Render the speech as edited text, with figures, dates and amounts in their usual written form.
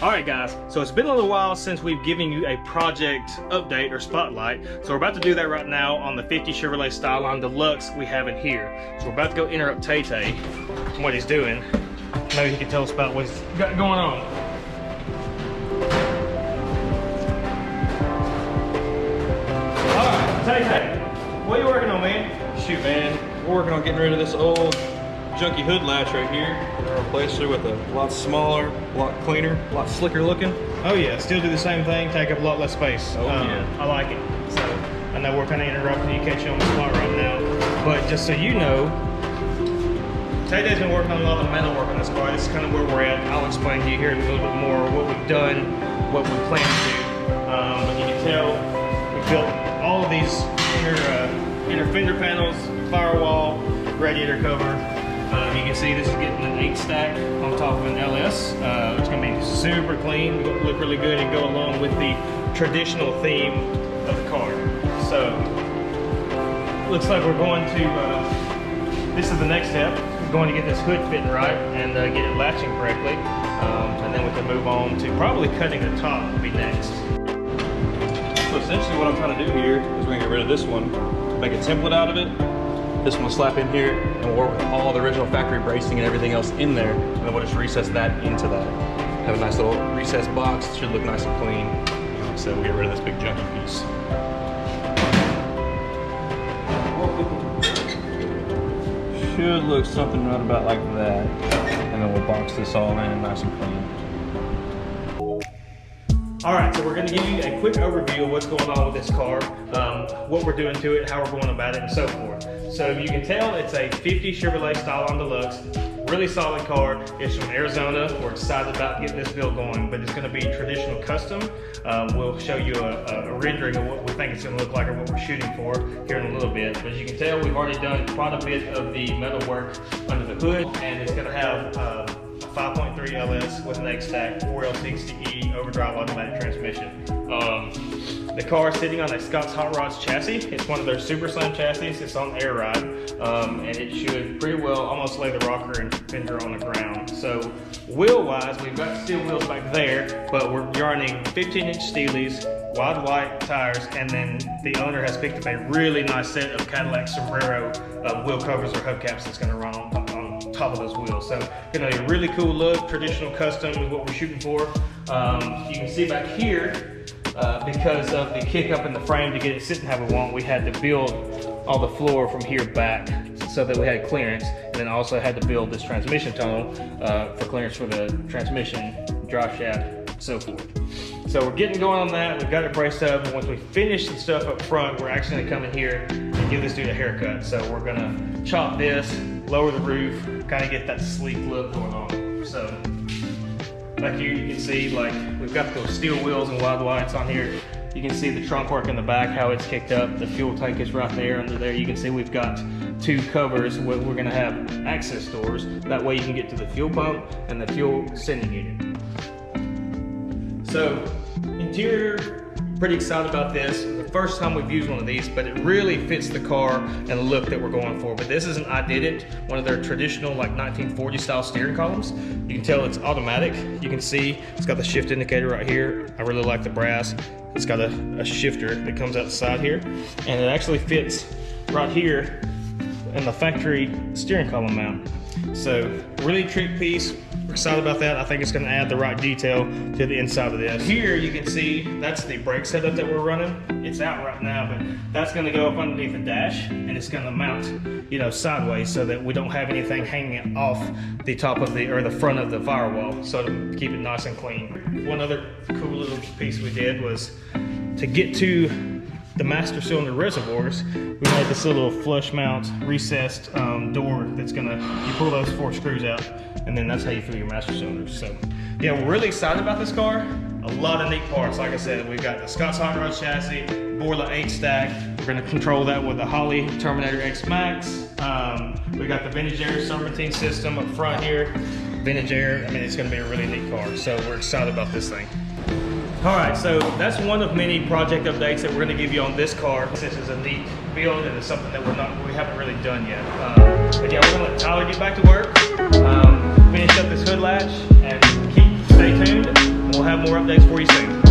Alright guys, so it's been a little while since we've given you a project update or spotlight. So we're about to do that right now on the 50 Chevrolet Styleline Deluxe we have in here. So we're about to go interrupt Tay-Tay from what he's doing. Maybe he can tell us about what he's got going on. Alright, Tay-Tay, what are you working on, man? Shoot, man, we're working on getting rid of this old junky hood latch right here. We're gonna replace it with a lot smaller, a lot cleaner, a lot slicker looking. Oh yeah, still do the same thing, take up a lot less space. Oh yeah. I like it. So I know we're kind of interrupting you, catch you on the spot right now, but just so you know, Tay-Tay's been working on a lot of the metal work on this car. This is kind of where we're at. I'll explain to you here a little bit more what we've done, what we plan to do. But you can tell we built all of these inner fender panels, firewall, radiator cover. You can see this is getting an 8 stack on top of an LS. It's going to be super clean, look really good, and go along with the traditional theme of the car. So, looks like we're going to, this is the next step. We're going to get this hood fitting right and get it latching correctly. And then we can move on to probably cutting the top will be next. So essentially what I'm trying to do here is we're going to get rid of this one, make a template out of it. This one will slap in here, and we'll work with all the original factory bracing and everything else in there, and then we'll just recess that into that. Have a nice little recessed box. It should look nice and clean. So we'll get rid of this big junky piece. Should look something right about like that, and then we'll box this all in nice and clean. Alright, so we're going to give you a quick overview of what's going on with this car, what we're doing to it, how we're going about it, and so forth. So you can tell it's a 50 Chevrolet Styleline Deluxe, really solid car. It's from Arizona. We're excited about getting this build going, but it's going to be traditional custom. We'll show you a rendering of what we think it's going to look like or what we're shooting for here in a little bit. But as you can tell, we've already done quite a bit of the metal work under the hood, and it's going to have a 5.3 LS with an 8 stack, 4L60E overdrive automatic transmission. The car is sitting on a Scott's Hot Rods chassis. It's one of their Super Slam chassis. It's on air ride, and it should pretty well almost lay the rocker and fender on the ground. So wheel-wise, we've got steel wheels back there, but we're running 15-inch Steelies, wide white tires, and then the owner has picked up a really nice set of Cadillac Sombrero wheel covers or hubcaps that's going to run on top of those wheels. So gonna be a really cool look, traditional custom is what we're shooting for. You can see back here, because of the kick up in the frame to get it sitting how we want, we had to build all the floor from here back so that we had clearance, and then also had to build this transmission tunnel for clearance for the transmission, drive shaft, so forth. So we're getting going on that. We've got it braced up, and once we finish the stuff up front, we're actually gonna come in here and give this dude a haircut. So we're gonna chop this, lower the roof, kind of get that sleek look going on. So back here you can see, like, we've got those steel wheels and wide whites on here. You can see the trunk work in the back, how it's kicked up. The fuel tank is right there under there. You can see we've got 2 covers where we're gonna have access doors. That way you can get to the fuel pump and the fuel sending unit. So interior, pretty excited about this. The first time we've used one of these, but it really fits the car and the look that we're going for. But this is an I Did It, one of their traditional like 1940 style steering columns. You can tell it's automatic. You can see it's got the shift indicator right here. I really like the brass. It's got a shifter that comes out the side here, and it actually fits right here in the factory steering column mount. So really trick piece. We're excited about that. I think it's going to add the right detail to the inside of this. Here you can see that's the brake setup that we're running. It's out right now, but that's going to go up underneath the dash, and it's going to mount, you know, sideways so that we don't have anything hanging off the top of the front of the firewall, so to keep it nice and clean. One other cool little piece we did was to get to the master cylinder reservoirs. We made this little flush mount recessed door that's gonna, you pull those 4 screws out, and then that's how you fill your master cylinders. So yeah, we're really excited about this car. A lot of neat parts. Like I said, we've got the Scott's Hot Rod chassis, Borla 8 stack. We're gonna control that with the Holley Terminator X Max. We got the vintage air serpentine system up front here. Vintage air, I mean, it's gonna be a really neat car. So we're excited about this thing. All right, so that's one of many project updates that we're going to give you on this car. This is a neat build, and it's something that we haven't really done yet. But yeah, we're going to let Tyler get back to work, finish up this hood latch, and stay tuned. updates for you soon.